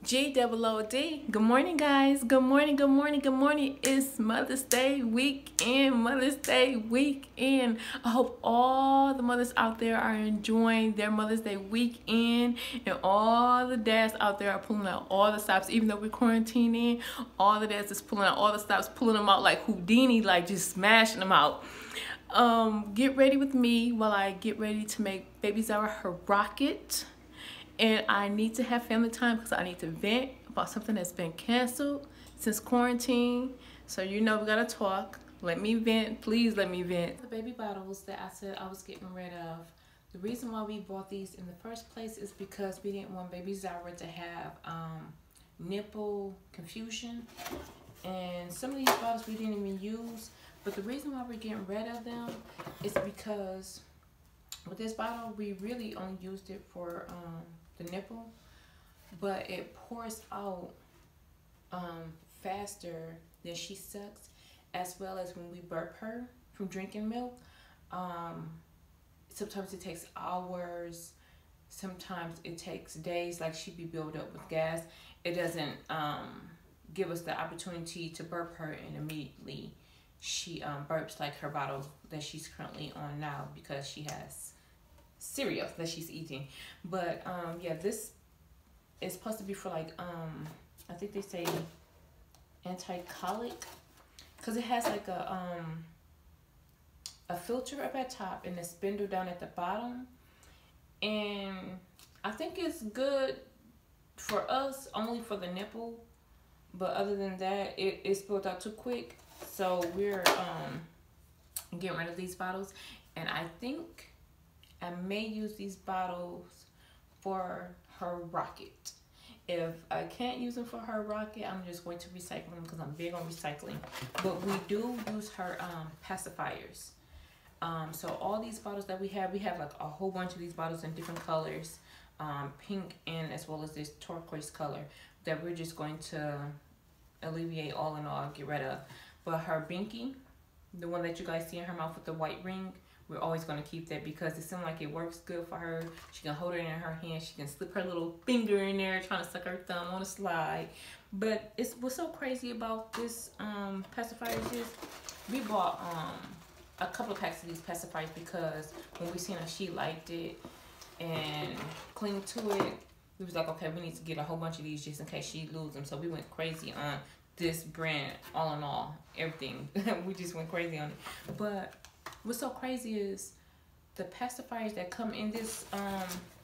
GOOD. Good morning, guys. Good morning, good morning, good morning. It's Mother's Day weekend. Mother's Day weekend. I hope all the mothers out there are enjoying their Mother's Day weekend, and all the dads out there are pulling out all the stops. Even though we're quarantining, all the dads is pulling out all the stops, pulling them out like Houdini, like just smashing them out. Get ready with me while I get ready to make Baby Zara her rocket. And I need to have family time because I need to vent about something that's been canceled since quarantine. So we gotta talk. Let me vent. Please let me vent. The baby bottles that I said I was getting rid of. The reason why we bought these in the first place is because we didn't want Baby Zara to have nipple confusion. And some of these bottles we didn't even use. But the reason why we're getting rid of them is because with this bottle, we really only used it for the nipple, but it pours out faster than she sucks, as well as when we burp her from drinking milk. Sometimes it takes hours, sometimes it takes days, like she be built up with gas. It doesn't give us the opportunity to burp her, and immediately she burps, like her bottle that she's currently on now, because she has cereal that she's eating. But yeah, this is supposed to be for like I think they say anti-colic, because it has like a filter up at top and a spindle down at the bottom, and I think it's good for us only for the nipple, but other than that it spilled out too quick, so we're getting rid of these bottles. And I think I may use these bottles for her rocket. If I can't use them for her rocket, I'm just going to recycle them because I'm big on recycling. But we do use her pacifiers. So all these bottles that we have like a whole bunch of these bottles in different colors, pink and as well as this turquoise color, that we're just going to alleviate all in all, get rid of. But her binky, the one that you guys see in her mouth with the white ring, we're always going to keep that because it seems like it works good for her. She can hold it in her hand. She can slip her little finger in there trying to suck her thumb on a slide. But what's so crazy about this pacifiers is we bought a couple of packs of these pacifiers because when we seen her, she liked it and cling to it. We was like, okay, we need to get a whole bunch of these just in case she loses them. So we went crazy on this brand, all in all, everything. We just went crazy on it. But what's so crazy is the pacifiers that come in this,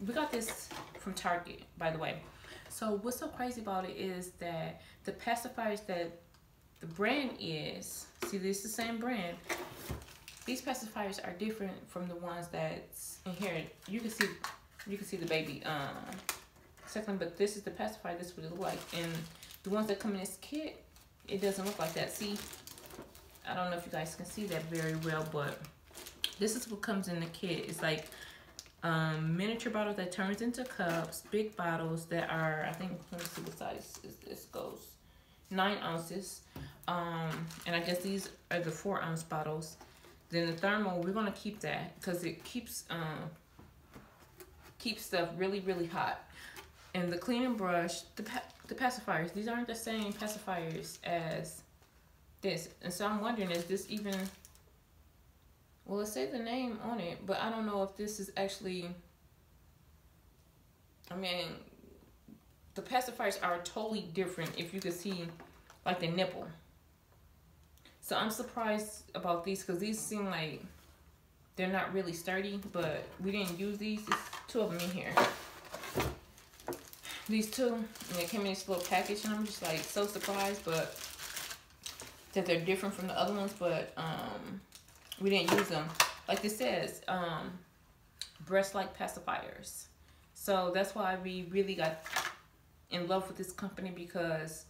we got this from Target, by the way. So what's so crazy about it is that the pacifiers that the brand is, see, this is the same brand. These pacifiers are different from the ones that's in here. You can see the baby second, but this is the pacifier. This is what it looks like. And the ones that come in this kit, it doesn't look like that. See, I don't know if you guys can see that very well, but this is what comes in the kit. It's like miniature bottles that turns into cups, big bottles that are, I think, let me see what size this goes, 9 ounces. And I guess these are the 4-ounce bottles. Then the thermal, we're gonna keep that because it keeps stuff really, really hot. And the cleaning brush, the pacifiers, these aren't the same pacifiers as this. And so I'm wondering, is this even, well, it says the name on it, but I don't know if this is actually, I mean, the pacifiers are totally different if you could see like the nipple. So I'm surprised about these because these seem like they're not really sturdy, but we didn't use these. There's 2 of them in here. These 2, and they came in this little package, and I'm just like so surprised, but that they're different from the other ones, but we didn't use them. Like it says, breast-like pacifiers. So that's why we really got in love with this company, because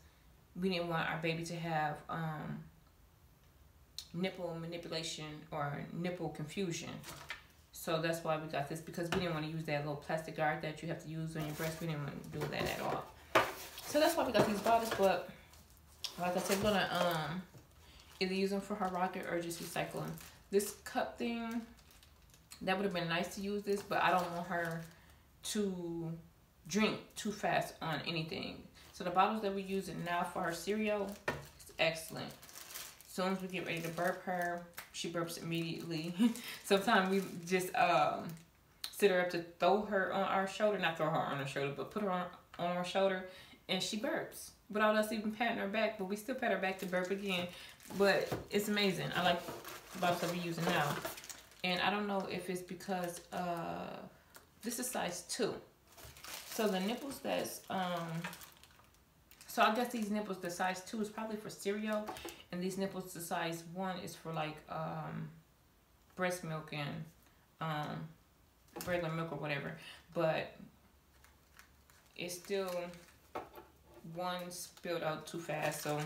we didn't want our baby to have nipple manipulation or nipple confusion. So that's why we got this, because we didn't want to use that little plastic guard that you have to use on your breast. We didn't want to do that at all. So that's why we got these bottles. But like I said, we're gonna either use them for her rocket or just recycle them. This cup thing, that would have been nice to use this, but I don't want her to drink too fast on anything. So the bottles that we're using now for her cereal is excellent. As soon as we get ready to burp her, she burps immediately. Sometimes we just sit her up to throw her on our shoulder, not throw her on our shoulder, but put her on our shoulder, and she burps without us even patting her back. But we still pat her back to burp again. But it's amazing. I like the bottles that we're using now. And I don't know if it's because this is size 2. So the nipples that's so I guess these nipples, the size 2 is probably for cereal, and these nipples, the size 1 is for like breast milk and regular milk or whatever. But it's still, one spilled out too fast, so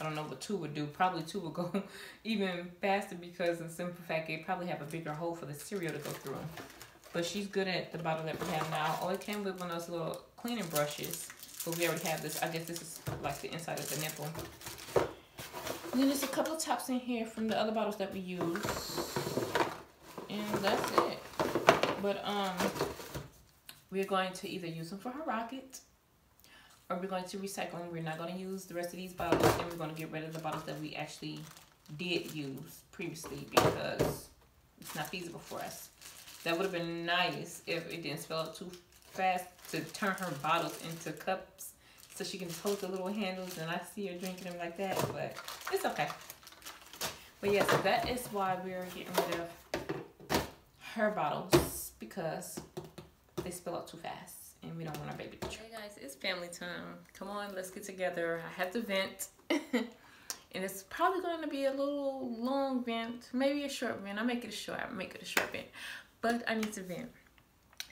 I don't know what 2 would do. Probably 2 would go even faster because of the simple fact they probably have a bigger hole for the cereal to go through. But she's good at the bottle that we have now. Oh, it came with one of those little cleaning brushes. But we already have this. I guess this is like the inside of the nipple. And then there's a couple of tops in here from the other bottles that we use. And that's it. But we're going to either use them for her rocket, or we're going to recycle them. We're not going to use the rest of these bottles, and we're going to get rid of the bottles that we actually did use previously because it's not feasible for us. That would have been nice if it didn't spill out too fast to turn her bottles into cups so she can just hold the little handles and I see her drinking them like that, but it's okay. But yeah, so that is why we're getting rid of her bottles, because they spill out too fast and we don't want our baby to drink. Hey guys, it's family time. Come on, let's get together. I have to vent. And it's probably going to be a little long vent, maybe a short vent. I'll make it a short vent. But I need to vent.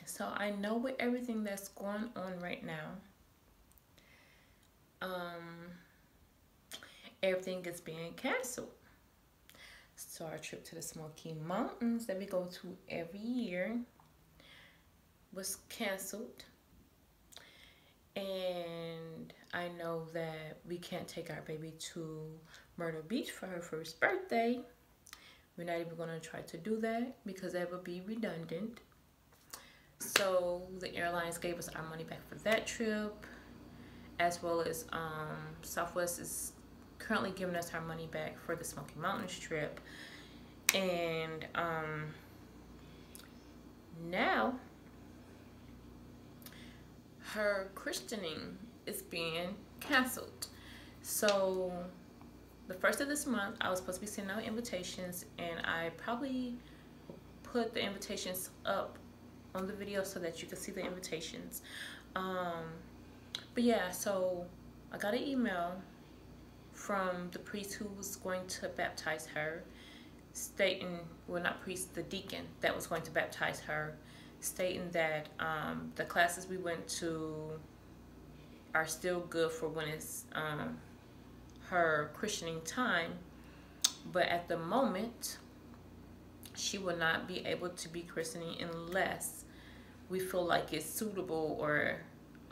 So I know with everything that's going on right now, everything is being canceled. So our trip to the Smoky Mountains that we go to every year was canceled. And I know that we can't take our baby to Myrtle Beach for her first birthday. We're not even going to try to do that because that would be redundant. So the airlines gave us our money back for that trip, as well as Southwest is currently giving us our money back for the Smoky Mountains trip. And now her christening is being canceled. So the first of this month, I was supposed to be sending out invitations, and I probably put the invitations up on the video so that you can see the invitations. But yeah, so I got an email from the priest who was going to baptize her, stating, well, not priest, the deacon that was going to baptize her, stating that the classes we went to are still good for when it's her christening time, but at the moment she will not be able to be christening unless we feel like it's suitable or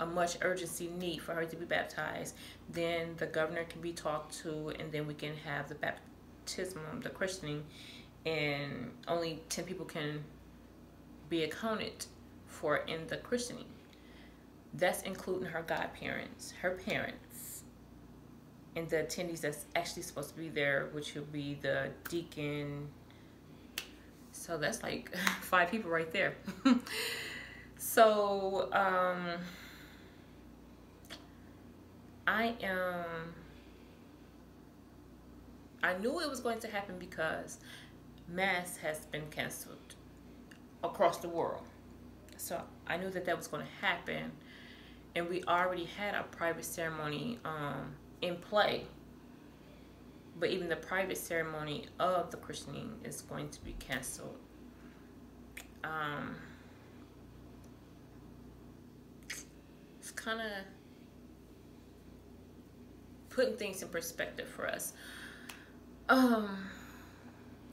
a much urgency need for her to be baptized. Then the governor can be talked to, and then we can have the baptism, the christening, and only 10 people can be accounted for in the christening. That's including her godparents, her parents, and the attendees that's actually supposed to be there, which will be the deacon. So that's like 5 people right there. So I knew it was going to happen because Mass has been canceled across the world. So I knew that that was going to happen, and we already had a private ceremony in play. But even the private ceremony of the christening is going to be canceled. It's kind of putting things in perspective for us.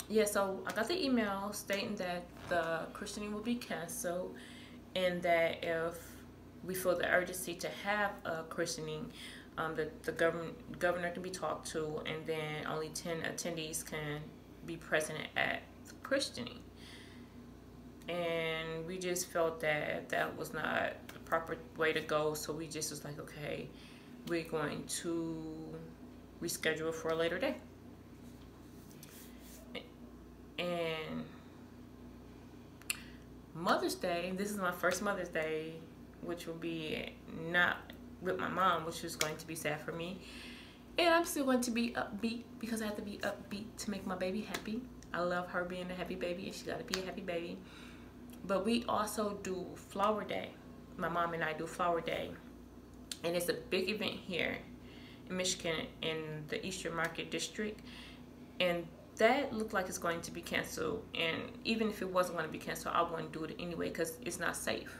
Yeah, so I got the email stating that the christening will be canceled, and that if we feel the urgency to have a christening, the governor can be talked to, and then only 10 attendees can be present at the christening. And we just felt that that was not the proper way to go, so we just was like, okay, we're going to reschedule it for a later day. And Mother's Day, this is my first Mother's Day, which will be not with my mom, which is going to be sad for me. And I'm still going to be upbeat because I have to be upbeat to make my baby happy. I love her being a happy baby, and she got to be a happy baby. But we also do Flower Day. My mom and I do Flower Day. And it's a big event here in Michigan in the Eastern Market District. And that looked like it's going to be canceled. And even if it wasn't going to be canceled, I wouldn't do it anyway because it's not safe.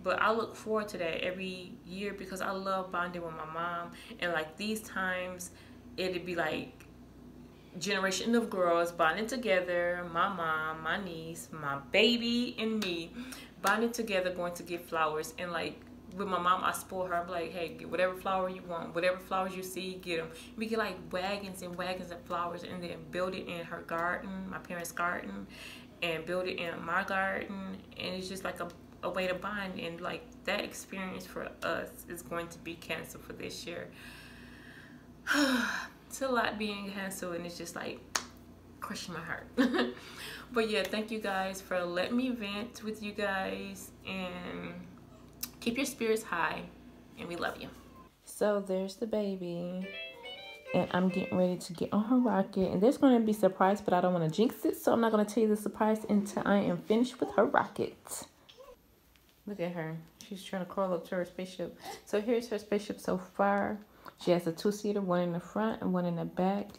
But I look forward to that every year because I love bonding with my mom. And like these times, it'd be like generation of girls bonding together, my mom, my niece, my baby, and me bonding together, going to get flowers. And like with my mom, I spoil her. I'm like, hey, get whatever flower you want, whatever flowers you see, get them. We get like wagons and wagons of flowers, and then build it in her garden, my parents' garden, and build it in my garden. And it's just like a way to bond. And like that experience for us is going to be canceled for this year. It's a lot being canceled, and it's just like crushing my heart. But yeah, thank you guys for letting me vent with you guys, and keep your spirits high, and we love you. So there's the baby, and I'm getting ready to get on her rocket, and there's going to be a surprise, but I don't want to jinx it, so I'm not going to tell you the surprise until I am finished with her rocket. Look at her. She's trying to crawl up to her spaceship. So here's her spaceship so far. She has a 2-seater, one in the front and one in the back.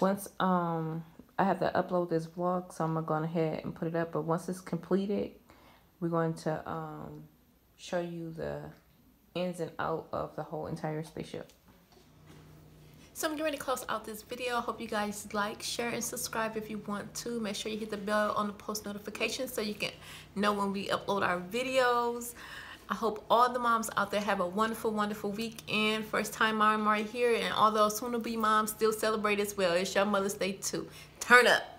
Once I have to upload this vlog, so I'm gonna go ahead and put it up. But once it's completed, we're going to show you the ins and out of the whole entire spaceship. So I'm getting ready to close out this video. I hope you guys like, share, and subscribe if you want to. Make sure you hit the bell on the post notifications so you can know when we upload our videos. I hope all the moms out there have a wonderful, wonderful weekend. First time mom right here, and all those soon-to-be moms still celebrate as well. It's your Mother's Day too. Turn up.